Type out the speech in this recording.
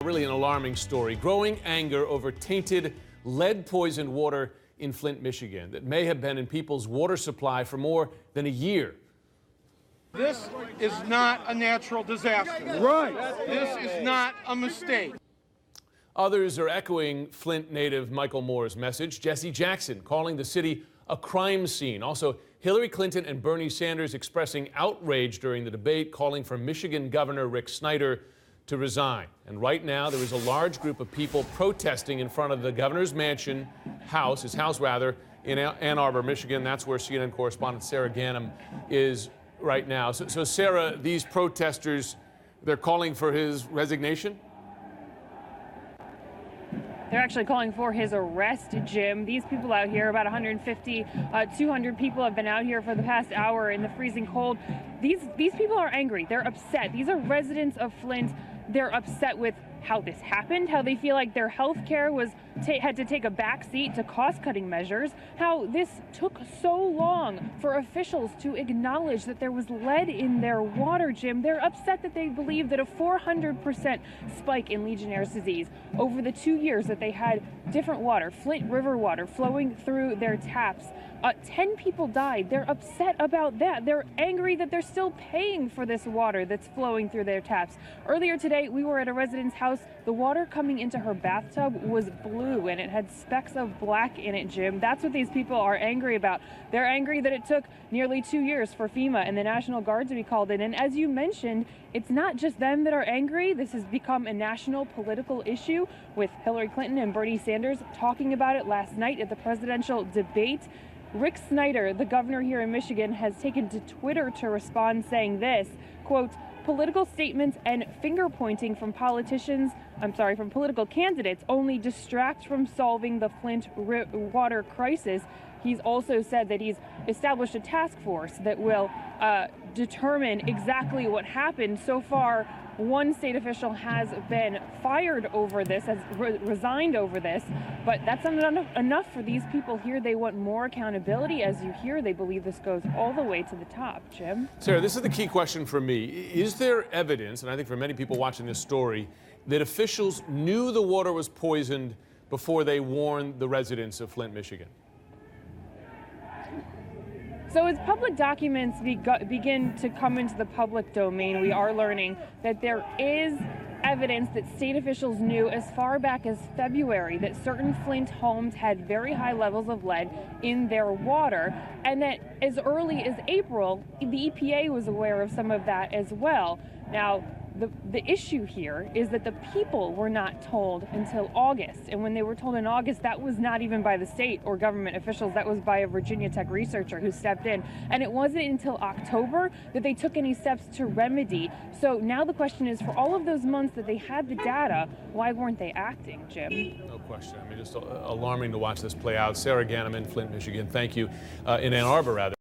Really an alarming story. Growing anger over tainted lead-poisoned water in Flint, Michigan that may have been in people's water supply for more than a year. This is not a natural disaster. Right. This is not a mistake. Others are echoing Flint native Michael Moore's message. Jesse Jackson calling the city a crime scene. Also, Hillary Clinton and Bernie Sanders expressing outrage during the debate, calling for Michigan Governor Rick Snyder to resign. And right now, there is a large group of people protesting in front of the governor's mansion, his house in Ann Arbor, Michigan. That's where CNN correspondent Sara Ganim is right now. So Sarah, these protesters, they're calling for his resignation? They're actually calling for his arrest, Jim. These people out here, about 150, 200 people have been out here for the past hour in the freezing cold. These people are angry. They're upset. These are residents of Flint. They're upset with how this happened, how they feel like their health care had to take a backseat to cost-cutting measures, how this took so long for officials to acknowledge that there was lead in their water, Jim. They're upset that they believe that a 400% spike in Legionnaire's disease over the 2 years that they had different water, Flint River water, flowing through their taps. 10 people died. They're upset about that. They're angry that they're still paying for this water that's flowing through their taps. Earlier today, we were at a resident's house. The water coming into her bathtub was blue, and it had specks of black in it, Jim. That's what these people are angry about. They're angry that it took nearly 2 years for FEMA and the National Guard to be called in. And as you mentioned, it's not just them that are angry. This has become a national political issue, with Hillary Clinton and Bernie Sanders talking about it last night at the presidential debate. Rick Snyder, the governor here in Michigan, has taken to Twitter to respond, saying this, quote, "Political statements and finger pointing from from political candidates only distract from solving the Flint water crisis." He's also said that he's established a task force that will determine exactly what happened. So far, one state official has been fired over this, has resigned over this, but that's not enough for these people here. They want more accountability. As you hear, they believe this goes all the way to the top. Jim? Sarah, this is the key question for me. Is there evidence, and I think for many people watching this story, that officials knew the water was poisoned before they warned the residents of Flint, Michigan? So as public documents begin to come into the public domain, we are learning that there is evidence that state officials knew as far back as February that certain Flint homes had very high levels of lead in their water, and that as early as April, the EPA was aware of some of that as well. Now, the issue here is that the people were not told until August. And when they were told in August, that was not even by the state or government officials. That was by a Virginia Tech researcher who stepped in. And it wasn't until October that they took any steps to remedy. So now the question is, for all of those months that they had the data, why weren't they acting, Jim? No question. I mean, just alarming to watch this play out. Sara Ganim in Flint, Michigan. Thank you. In Ann Arbor, rather.